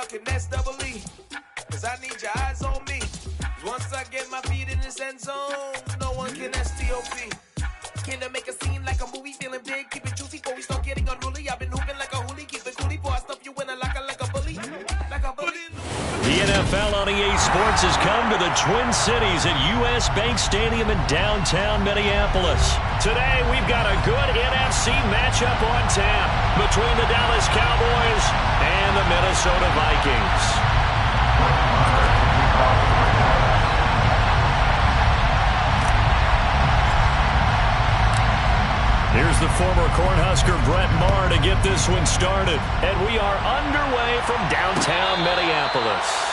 y'all can nest double E. Cause I need your eyes on me. Once I get my feet in this end zone, no one can STOP. Can I make a scene like a movie? Feeling big, keep it juicy before we start getting unruly. I've been hooping like a hoolie, keep it coolie before I stuff you in a locker like a bully. Like a bully. The NFL on EA Sports has come to the Twin Cities at U.S. Bank Stadium in downtown Minneapolis. Today, we've got a good NFC matchup on tap between the Dallas Cowboys and the Minnesota Vikings. Here's the former Cornhusker Brett Maher to get this one started. And we are underway from downtown Minneapolis.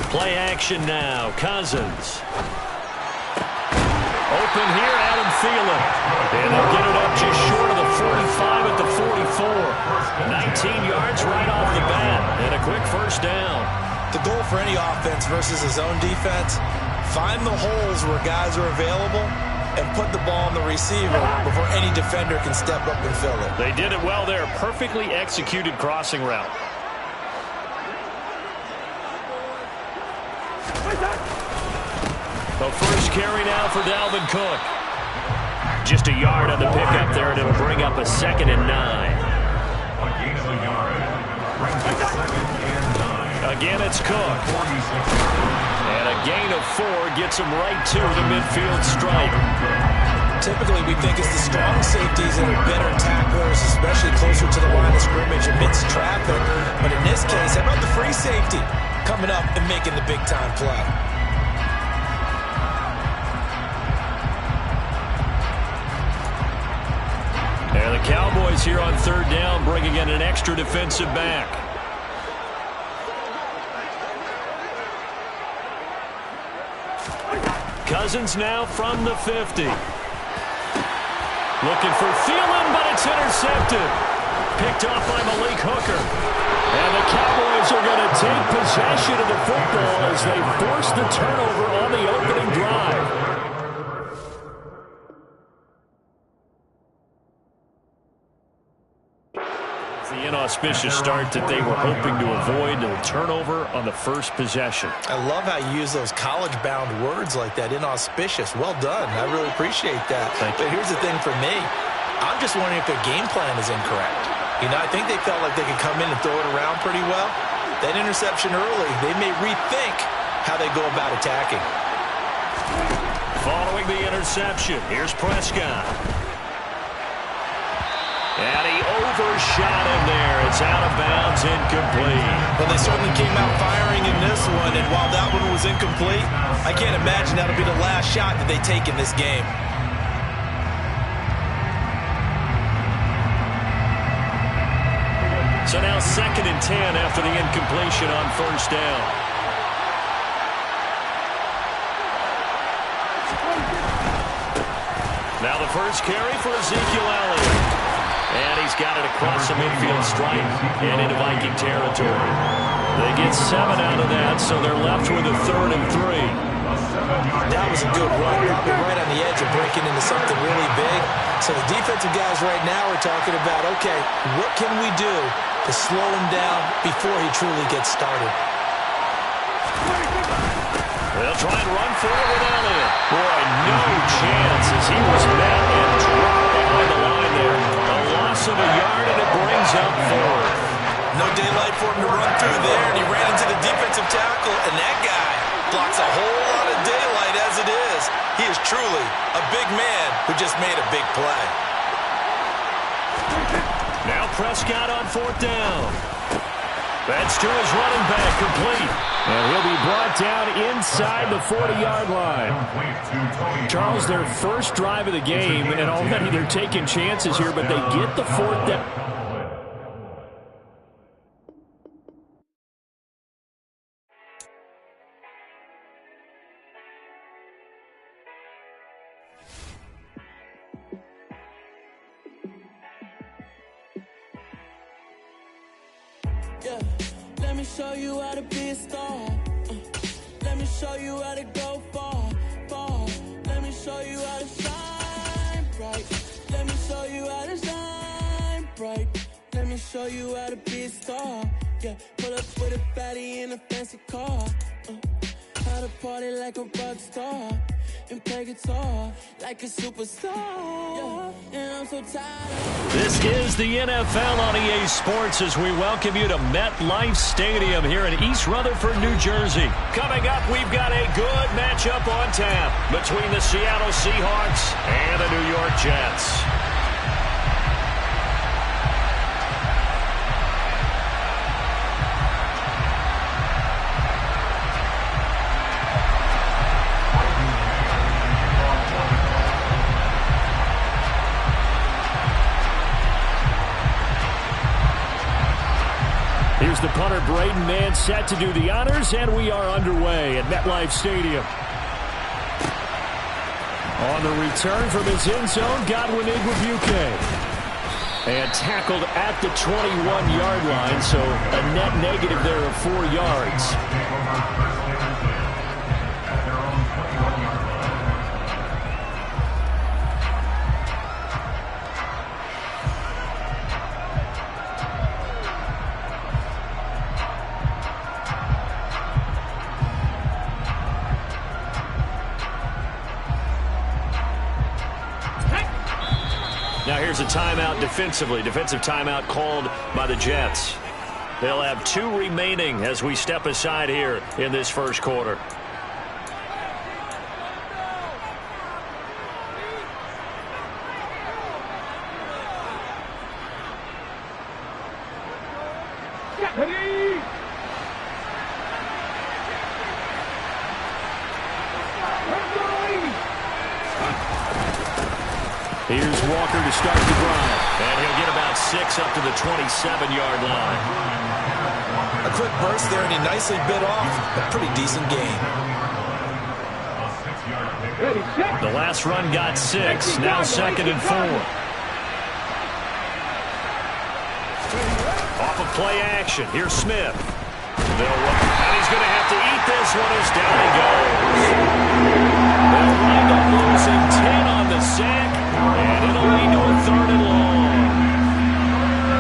Play action now. Cousins. Open here, Adam Thielen. And they'll get it up just short of the 45 at the 44. 19 yards right off the bat. And a quick first down. The goal for any offense versus his own defense, find the holes where guys are available and put the ball on the receiver before any defender can step up and fill it. They did it well there. Perfectly executed crossing route. The first carry now for Dalvin Cook. Just a yard on the pickup there, and it'll bring up a 2nd and 9. Again, it's Cook. And a gain of 4 gets him right to the midfield stripe. Typically, we think it's the strong safeties that are better tacklers, especially closer to the line of scrimmage amidst traffic. But in this case, how about the free safety coming up and making the big-time play? And the Cowboys here on 3rd down, bringing in an extra defensive back. Cousins now from the 50. Looking for Thielen, but it's intercepted. Picked off by Malik Hooker. And the Cowboys are going to take possession of the football as they force the turnover on the opening drive. The inauspicious start that they were hoping to avoid, a turnover on the first possession. I love how you use those college-bound words like that, inauspicious. Well done. I really appreciate that. But here's the thing for me. I'm just wondering if their game plan is incorrect. You know, I think they felt like they could come in and throw it around pretty well. That interception early, they may rethink how they go about attacking. Following the interception, here's Prescott. And he overshot him there. It's out of bounds, incomplete. Well, they certainly came out firing in this one, and while that one was incomplete, I can't imagine that'll be the last shot that they take in this game. So now 2nd and 10 after the incompletion on 1st down. Now the first carry for Ezekiel Elliott. And he's got it across the midfield stripe and into Viking territory. They get 7 out of that, so they're left with a 3rd and 3. That was a good run, probably right on the edge of breaking into something really big. So the defensive guys right now are talking about, okay, what can we do to slow him down before he truly gets started? They'll try and run for it with Elliott. Boy, no chance as he was met and dropped behind the line there. A loss of a yard, and it brings up 4th. No daylight for him to run through there, and he ran into the defensive tackle, and that guy blocks a whole lot of daylight as it is. He is truly a big man who just made a big play. Now Prescott on 4th down. That's to his running back, complete. And he'll be brought down inside the 40-yard line. Charles, their first drive of the game, and already they're taking chances here, but they get the 4th down. Yeah, let me show you how to be a star. Let me show you how to go far, far. Let me show you how to shine bright. Let me show you how to shine bright. Let me show you how to be a star. Yeah, pull up with a baddie in a fancy car. How to party like a rock star and play guitar like a superstar. Yeah, and I'm so tired. This is the NFL on EA Sports as we welcome you to MetLife Stadium here in East Rutherford, New Jersey. Coming up, we've got a good matchup on tap between the Seattle Seahawks and the New York Jets. Here's the punter, Braden Mann, set to do the honors, and we are underway at MetLife Stadium. On the return from his end zone, Godwin Igwebuike. And tackled at the 21-yard line, so a net negative there of 4 yards. Now here's a timeout defensively. Defensive timeout called by the Jets. They'll have 2 remaining as we step aside here in this first quarter. Here's Walker to start the drive. And he'll get about 6 up to the 27-yard line. A quick burst there, and he nicely bit off a pretty decent gain. The last run got 6. Now 2nd and 4. Off of play action. Here's Smith. And he's going to have to eat this one as down he goes. They'll wind up losing 10 on the sack. And it'll lead to a 3rd and long.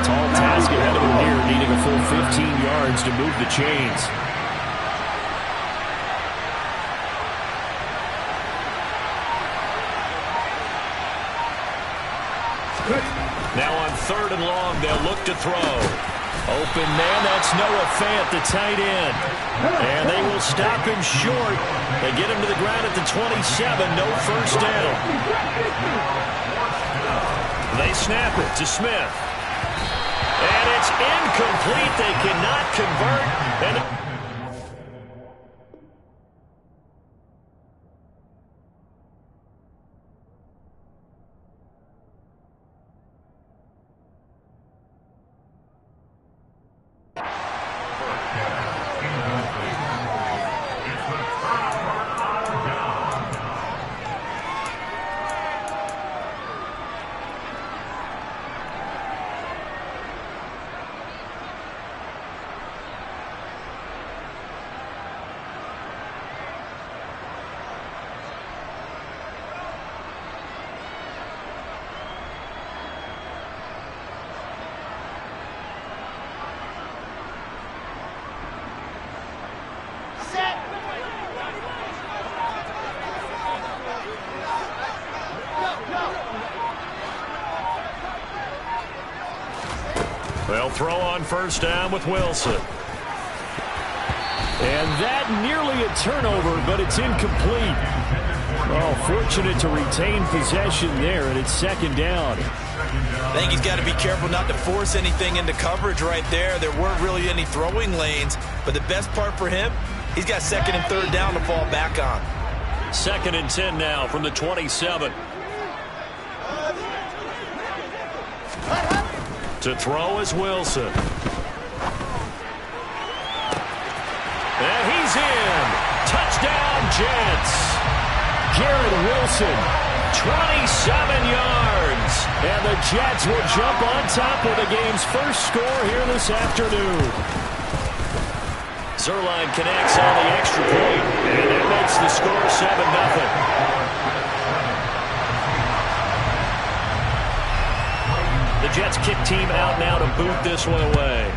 Tall task ahead of him here, needing a full 15 yards to move the chains. Now on 3rd and long, they'll look to throw. Open man, that's Noah Fant, the tight end. And they will stop him short. They get him to the ground at the 27, no first down. They snap it to Smith. And it's incomplete. They cannot convert. They'll throw on first down with Wilson. And that nearly a turnover, but it's incomplete. Oh, fortunate to retain possession there, and it's 2nd down. I think he's got to be careful not to force anything into coverage right there. There weren't really any throwing lanes, but the best part for him, he's got 2nd and 3rd down to fall back on. 2nd and 10 now from the 27. To throw is Wilson. And he's in. Touchdown, Jets. Garrett Wilson, 27 yards. And the Jets will jump on top with the game's first score here this afternoon. Zerline connects on the extra point, and that makes the score 7-0. The Jets kick team out now to boot this one away.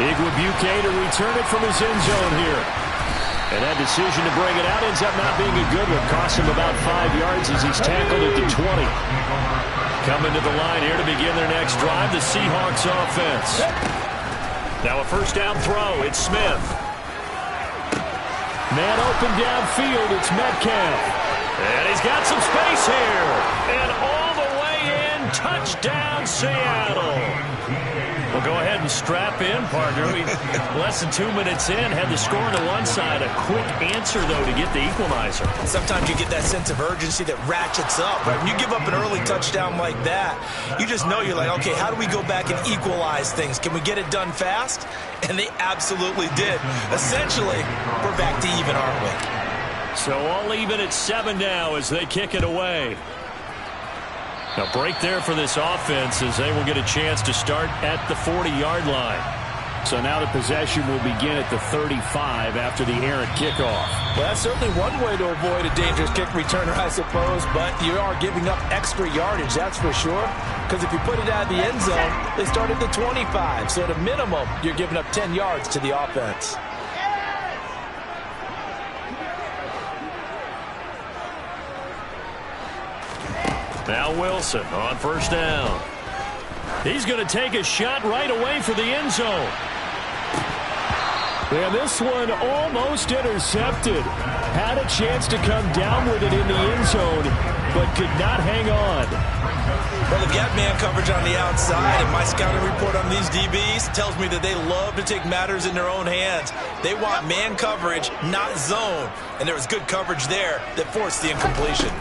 Igwebuike to return it from his end zone here. And that decision to bring it out ends up not being a good one. Cost him about 5 yards as he's tackled at the 20. Coming to the line here to begin their next drive, the Seahawks offense. Now a first down throw. It's Smith. Man open downfield. It's Metcalf. And he's got some space here. And all the way in. Touchdown, Seattle. Well, go ahead and strap in, partner. Less than 2 minutes in, had the score on the one side. A quick answer, though, to get the equalizer. Sometimes you get that sense of urgency that ratchets up. Right? When you give up an early touchdown like that, you just know you're like, okay, how do we go back and equalize things? Can we get it done fast? And they absolutely did. Essentially, we're back to even, aren't we? So all even at 7 now as they kick it away. Now break there for this offense as they will get a chance to start at the 40-yard line. So now the possession will begin at the 35 after the errant kickoff. Well, that's certainly one way to avoid a dangerous kick returner, I suppose, but you are giving up extra yardage, that's for sure. Because if you put it out of the end zone, they start at the 25. So at a minimum, you're giving up 10 yards to the offense. Now Wilson on first down. He's going to take a shot right away for the end zone. And this one almost intercepted. Had a chance to come down with it in the end zone, but could not hang on. Well, they've got man coverage on the outside, and my scouting report on these DBs tells me that they love to take matters in their own hands. They want man coverage, not zone. And there was good coverage there that forced the incompletion.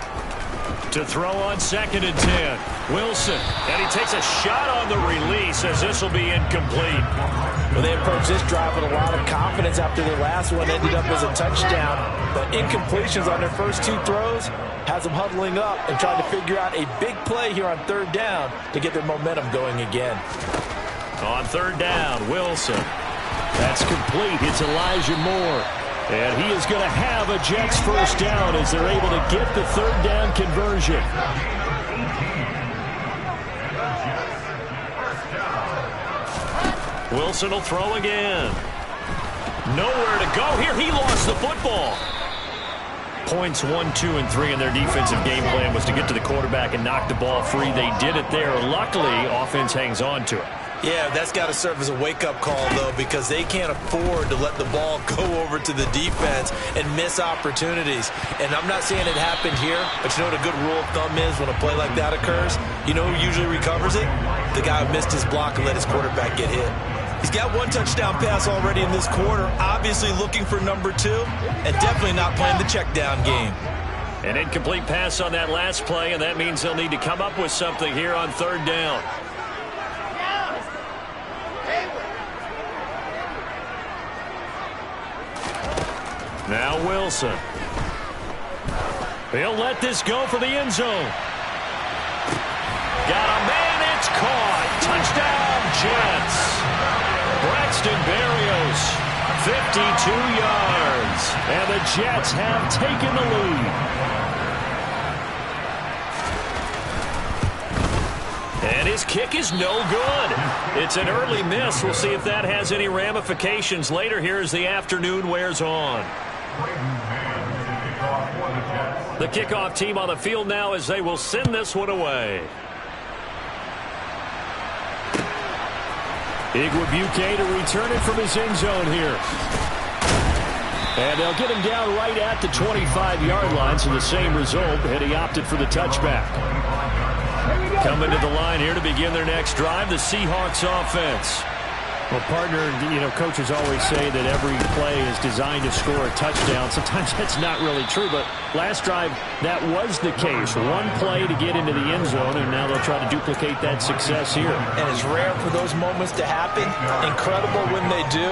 To throw on 2nd and 10. Wilson. And he takes a shot on the release as this will be incomplete. Well, they approached this drive with a lot of confidence after their last one ended up as a touchdown. But incompletions on their first 2 throws has them huddling up and trying to figure out a big play here on 3rd down to get their momentum going again. On 3rd down, Wilson. That's complete. It's Elijah Moore. And he is going to have a Jets first down as they're able to get the 3rd down conversion. Wilson will throw again. Nowhere to go here. He lost the football. Points 1, 2, and 3 in their defensive game plan was to get to the quarterback and knock the ball free. They did it there. Luckily, offense hangs on to it. Yeah, that's got to serve as a wake-up call, though, because they can't afford to let the ball go over to the defense and miss opportunities. And I'm not saying it happened here, but you know what a good rule of thumb is when a play like that occurs? You know who usually recovers it? The guy who missed his block and let his quarterback get hit. He's got 1 touchdown pass already in this quarter, obviously looking for number 2, and definitely not playing the check down game. An incomplete pass on that last play, and that means they'll need to come up with something here on 3rd down. Now Wilson. He'll let this go for the end zone. Got a man, it's caught. Touchdown, Jets. Braxton Berrios, 52 yards. And the Jets have taken the lead. And his kick is no good. It's an early miss. We'll see if that has any ramifications later here as the afternoon wears on. The kickoff team on the field now as they will send this one away. Igwebuike to return it from his end zone here. And they'll get him down right at the 25-yard line, so the same result, and he opted for the touchback. Coming to the line here to begin their next drive, the Seahawks offense. Well, partner, you know, coaches always say that every play is designed to score a touchdown. Sometimes that's not really true, but last drive, that was the case. 1 play to get into the end zone, and now they'll try to duplicate that success here. And it's rare for those moments to happen. Incredible when they do.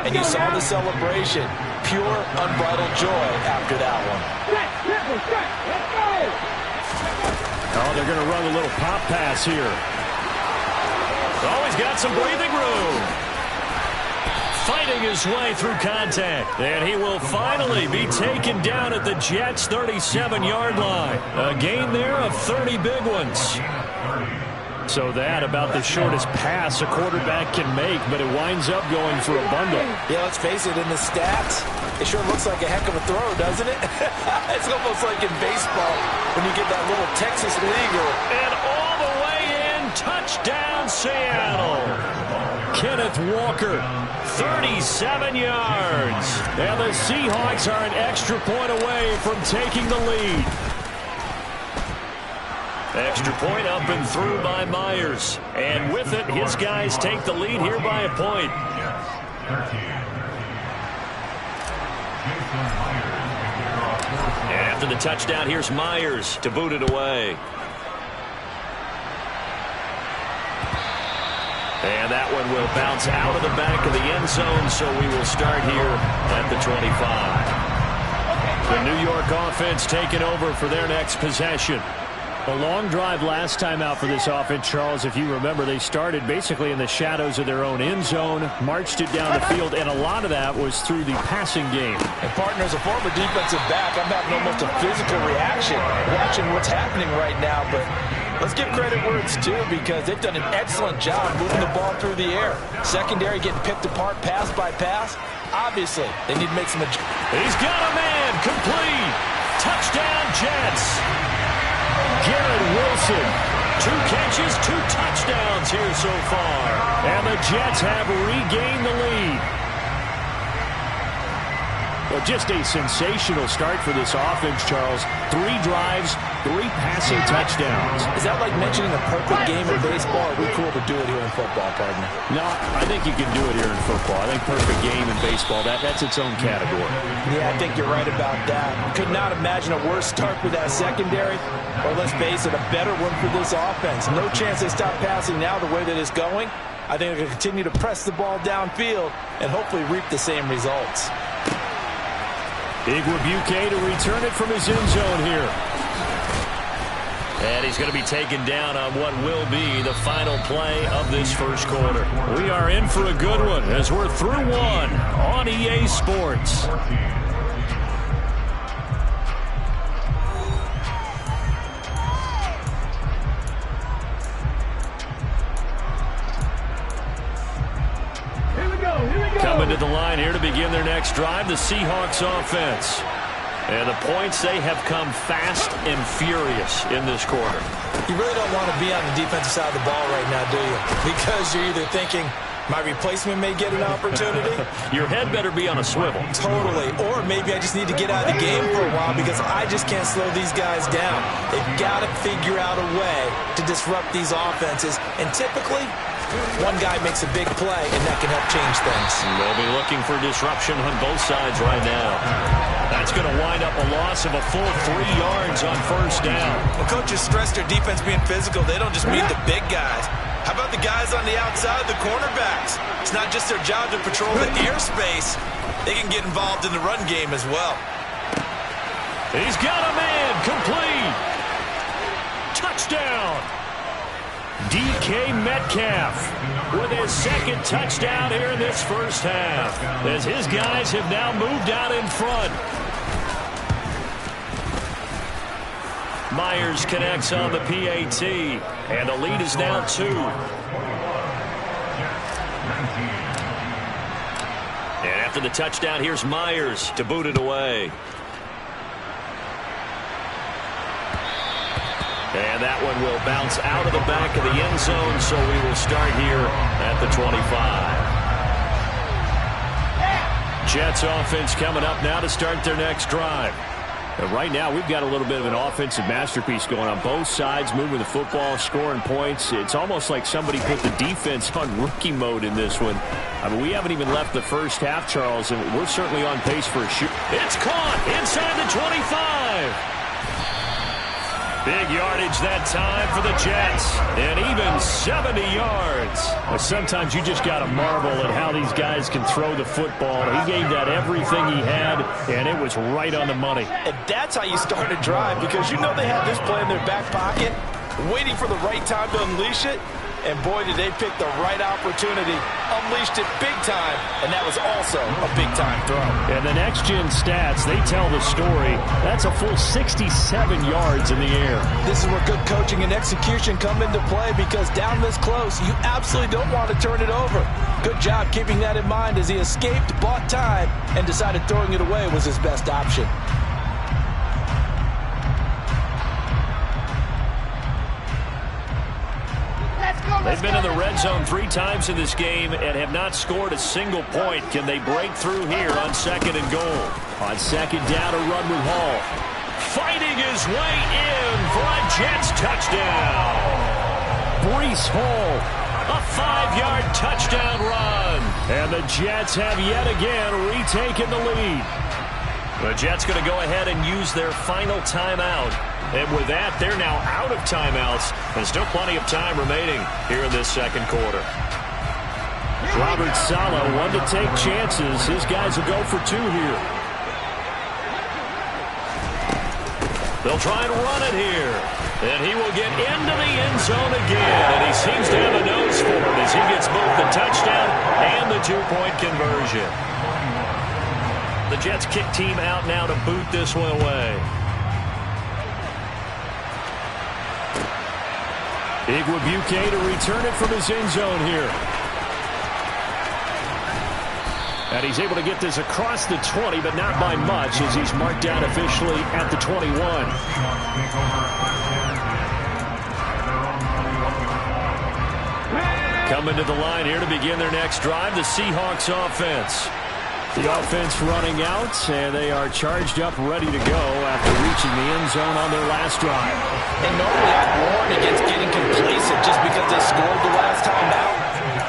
And you saw the celebration. Pure, unbridled joy after that one. Oh, they're going to run a little pop pass here. Oh, he's got some breathing room. Fighting his way through contact. And he will finally be taken down at the Jets' 37-yard line. A gain there of 30 big ones. So that about the shortest pass a quarterback can make, but it winds up going for a bundle. Yeah, let's face it, in the stats, it sure looks like a heck of a throw, doesn't it? It's almost like in baseball when you get that little Texas leaguer. And all the way in, touchdown Seattle. Kenneth Walker, 37 yards. And the Seahawks are an extra point away from taking the lead. Extra point up and through by Myers. And with it, his guys take the lead here by a point. And after the touchdown, here's Myers to boot it away. And that one will bounce out of the back of the end zone, so we will start here at the 25. The New York offense taking over for their next possession. A long drive last time out for this offense, Charles. If you remember, they started basically in the shadows of their own end zone, marched it down the field, and a lot of that was through the passing game. And partner, as a former defensive back, I'm having almost a physical reaction watching what's happening right now. But let's give credit where it's due, because they've done an excellent job moving the ball through the air. Secondary getting picked apart pass by pass. Obviously, they need to make some adjustments. He's got a man, complete. Touchdown, Jets. Garrett Wilson, 2 catches, 2 touchdowns here so far. And the Jets have regained the lead. Well, just a sensational start for this offense, Charles. 3 drives, 3 passing touchdowns. Is that like mentioning a perfect game in baseball? Are we cool to do it here in football, partner? No, I think you can do it here in football. I think perfect game in baseball, that's its own category. Yeah, I think you're right about that. Could not imagine a worse start for that secondary, or let's face it, a better one for this offense. No chance they stop passing now the way that it's going. I think they're going to continue to press the ball downfield and hopefully reap the same results. Igwebuike to return it from his end zone here. And he's going to be taken down on what will be the final play of this first quarter. We are in for a good one as we're through one on EA Sports. Coming to the line here to begin their next drive, the Seahawks offense. And the points, they have come fast and furious in this quarter. You really don't want to be on the defensive side of the ball right now, do you? Because you're either thinking, my replacement may get an opportunity. Your head better be on a swivel. Totally. Or maybe I just need to get out of the game for a while because I just can't slow these guys down. They've got to figure out a way to disrupt these offenses. And typically, one guy makes a big play, and that can help change things. They'll be looking for disruption on both sides right now. That's going to wind up a loss of a full 3 yards on first down. Well, coaches stress their defense being physical. They don't just mean the big guys. How about the guys on the outside, the cornerbacks? It's not just their job to patrol the airspace. They can get involved in the run game as well. He's got a man, complete. Touchdown. DK Metcalf with his second touchdown here in this first half, as his guys have now moved out in front. Myers connects on the PAT, and the lead is now 2. And after the touchdown, here's Myers to boot it away. And that one will bounce out of the back of the end zone, so we will start here at the 25. Jets offense coming up now to start their next drive. And right now, we've got a little bit of an offensive masterpiece going on. Both sides moving the football, scoring points. It's almost like somebody put the defense on rookie mode in this one. I mean, we haven't even left the first half, Charles, and we're certainly on pace for a shoot. It's caught inside the 25. Big yardage that time for the Jets, and even 70 yards. Sometimes you just got to marvel at how these guys can throw the football. He gave that everything he had, and it was right on the money. And that's how you start a drive, because you know they have this play in their back pocket, waiting for the right time to unleash it. And boy, did they pick the right opportunity. Unleashed it big time, and that was also a big-time throw. And the next-gen stats, they tell the story. That's a full 67 yards in the air. This is where good coaching and execution come into play, because down this close, you absolutely don't want to turn it over. Good job keeping that in mind as he escaped, bought time, and decided throwing it away was his best option. They've been in the red zone 3 times in this game and have not scored a single point. Can they break through here on 2nd and goal? On 2nd down, a run with Hall. Fighting his way in for a Jets touchdown. Breece Hall, a 5-yard touchdown run. And the Jets have yet again retaken the lead. The Jets going to go ahead and use their final timeout. And with that, they're now out of timeouts. There's still plenty of time remaining here in this 2nd quarter. Robert Saleh, one to take chances. His guys will go for 2 here. They'll try and run it here. And he will get into the end zone again. And he seems to have a nose for it as he gets both the touchdown and the 2-point conversion. The Jets kick team out now to boot this one away. Igwebuike to return it from his end zone here. And he's able to get this across the 20, but not by much, as he's marked down officially at the 21. Coming to the line here to begin their next drive, the Seahawks offense. The offense running out, and they are charged up, ready to go after reaching the end zone on their last drive. And normally I warn against getting complacent just because they scored the last time out.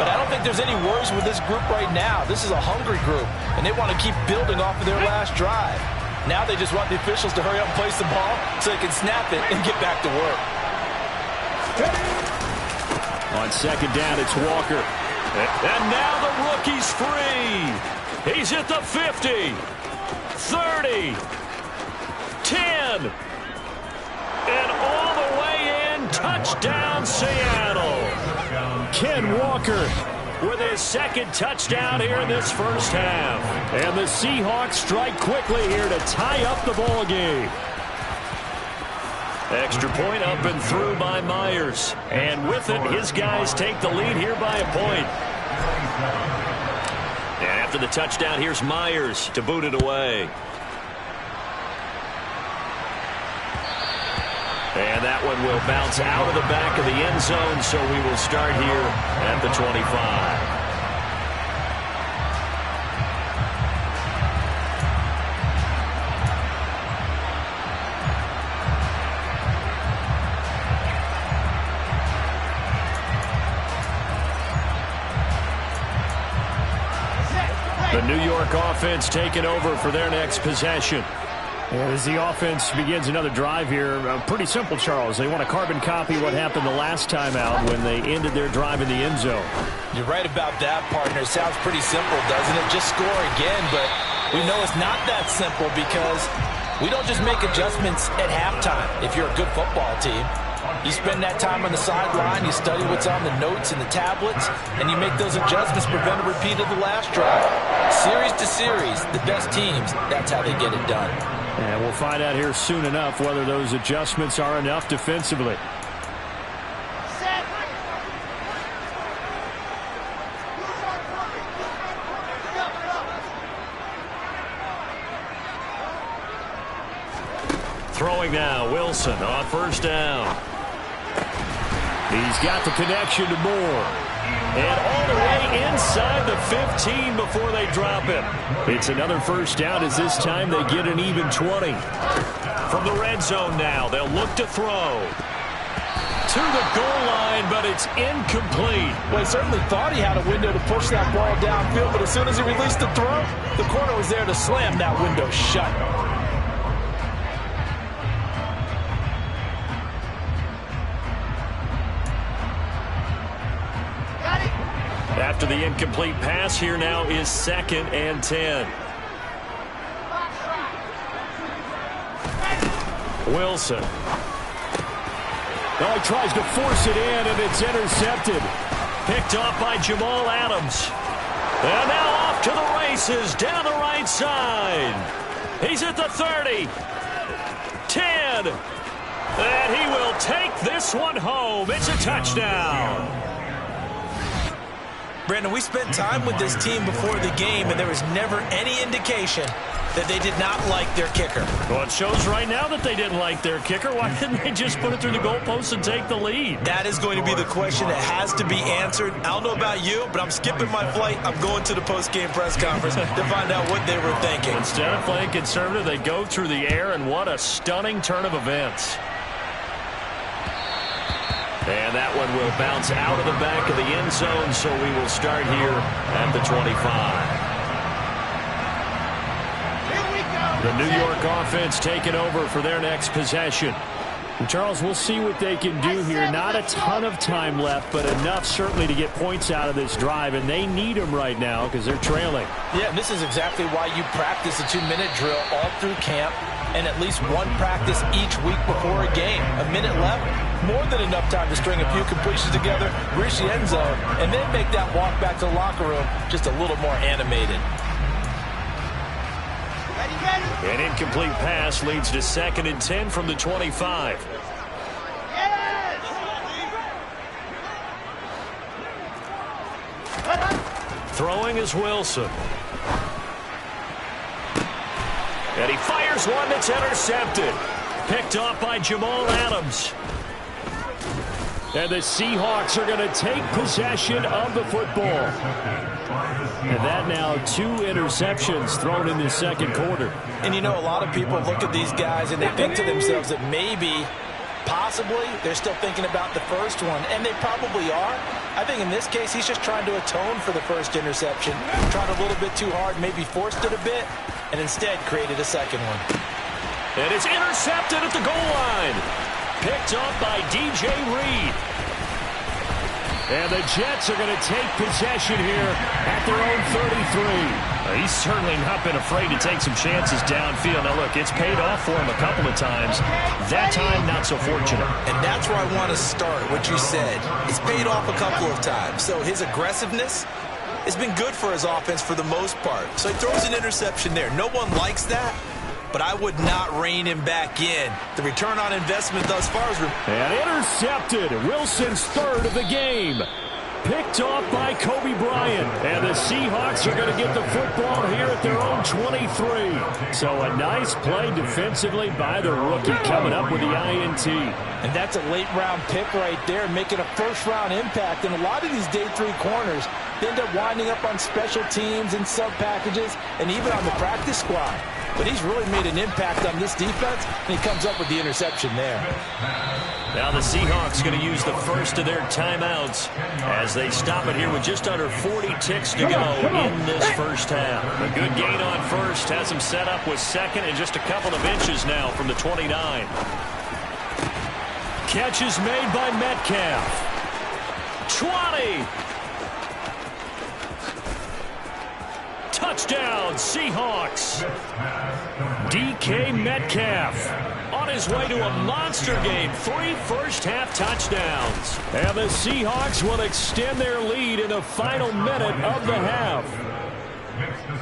But I don't think there's any worries with this group right now. This is a hungry group, and they want to keep building off of their last drive. Now they just want the officials to hurry up and place the ball so they can snap it and get back to work. On 2nd down, it's Walker. And now the rookie's free. He's at the 50, 30, 10, and all the way in, touchdown Seattle. Ken Walker with his 2nd touchdown here in this first half. And the Seahawks strike quickly here to tie up the ball game. Extra point up and through by Myers. And with it, his guys take the lead here by a point. And after the touchdown, here's Myers to boot it away. And that one will bounce out of the back of the end zone, so we will start here at the 25. The New York offense taking over for their next possession. As the offense begins another drive here, pretty simple, Charles. They want to carbon copy what happened the last time out when they ended their drive in the end zone. You're right about that, partner. It sounds pretty simple, doesn't it? Just score again, but we know it's not that simple because we don't just make adjustments at halftime if you're a good football team. You spend that time on the sideline, you study what's on the notes and the tablets, and you make those adjustments, prevent a repeat of the last drive. Series to series, the best teams, that's how they get it done. And we'll find out here soon enough whether those adjustments are enough defensively. Throwing now, Wilson on 1st down. He's got the connection to Moore. And all the way inside the 15 before they drop him. It's another 1st down as this time they get an even 20. From the red zone now, they'll look to throw. To the goal line, but it's incomplete. Well, he certainly thought he had a window to push that ball downfield, but as soon as he released the throw, the corner was there to slam that window shut. After the incomplete pass, here now is 2nd and 10. Wilson. Oh, he tries to force it in, and it's intercepted. Picked off by Jamal Adams. And now off to the races down the right side. He's at the 30. 10. And he will take this one home. It's a touchdown. Brandon, we spent time with this team before the game, and there was never any indication that they did not like their kicker. Well, it shows right now that they didn't like their kicker. Why didn't they just put it through the goalpost and take the lead? That is going to be the question that has to be answered. I don't know about you, but I'm skipping my flight. I'm going to the post-game press conference to find out what they were thinking. Instead of playing conservative, they go through the air, and what a stunning turn of events. And that one will bounce out of the back of the end zone, so we will start here at the 25. The New York offense taking over for their next possession. And Charles, we'll see what they can do here. Not a ton of time left, but enough certainly to get points out of this drive, and they need them right now because they're trailing. Yeah, and this is exactly why you practice a 2-minute drill all through camp and at least one practice each week before a game. A minute left, more than enough time to string a few completions together, reach the end zone, and then make that walk back to the locker room just a little more animated. An incomplete pass leads to 2nd and 10 from the 25. Throwing is Wilson. And he fires one that's intercepted. Picked off by Jamal Adams. And the Seahawks are going to take possession of the football. And that now 2 interceptions thrown in the second quarter. And you know, a lot of people look at these guys and they think to themselves that maybe, possibly, they're still thinking about the first one. And they probably are. I think in this case, he's just trying to atone for the first interception. Tried a little bit too hard, maybe forced it a bit, and instead created a second one. And it's intercepted at the goal line. Picked up by DJ Reed. And the Jets are going to take possession here at their own 33. He's certainly not been afraid to take some chances downfield. Now, look, it's paid off for him a couple of times. That time, not so fortunate. And that's where I want to start, what you said. It's paid off a couple of times. So his aggressiveness has been good for his offense for the most part. So he throws an interception there. No one likes that, but I would not rein him back in. The return on investment thus far is... And intercepted. Wilson's 3rd of the game. Picked off by Kobe Bryant. And the Seahawks are going to get the football here at their own 23. So a nice play defensively by the rookie coming up with the INT. And that's a late-round pick right there, making a first-round impact. And a lot of these day 3 corners end up winding up on special teams and sub-packages and even on the practice squad. But he's really made an impact on this defense, and he comes up with the interception there. Now the Seahawks going to use the first of their timeouts as they stop it here with just under 40 ticks to go in this first half. A good gain on first has him set up with 2nd and just a couple of inches now from the 29. Catch is made by Metcalf. 20. Touchdown, Seahawks. DK Metcalf on his way to a monster game. 3 first-half touchdowns. And the Seahawks will extend their lead in the final minute of the half.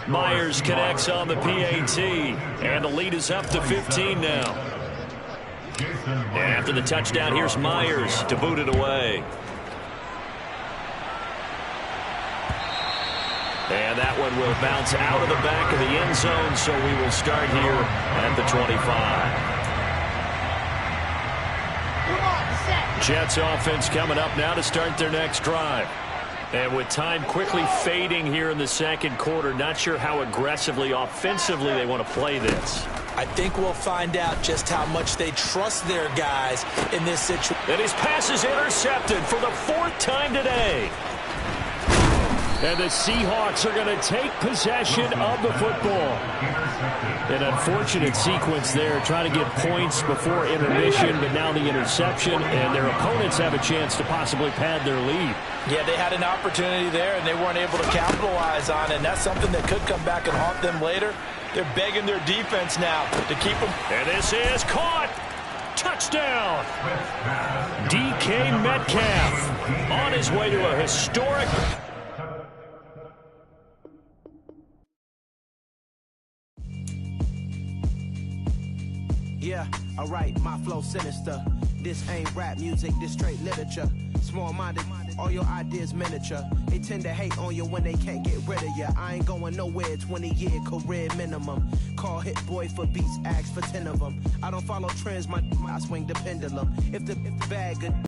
Myers connects on the PAT, and the lead is up to 15 now. And after the touchdown, here's Myers to boot it away. And that one will bounce out of the back of the end zone, so we will start here at the 25. Jets offense coming up now to start their next drive. And with time quickly fading here in the second quarter, not sure how aggressively, offensively they want to play this. I think we'll find out just how much they trust their guys in this situation. And his pass is intercepted for the 4th time today. And the Seahawks are going to take possession of the football. An unfortunate sequence there, trying to get points before intermission, but now the interception, and their opponents have a chance to possibly pad their lead. Yeah, they had an opportunity there, and they weren't able to capitalize on it, and that's something that could come back and haunt them later. They're begging their defense now to keep them. And this is caught. Touchdown. DK Metcalf on his way to a historic... Yeah, alright, my flow sinister. This ain't rap music, this straight literature. Small-minded, all your ideas miniature. They tend to hate on you when they can't get rid of you. I ain't going nowhere, 20-year career minimum. Call Hit Boy for beats, ask for 10 of them. I don't follow trends, I swing the pendulum. If the bag good...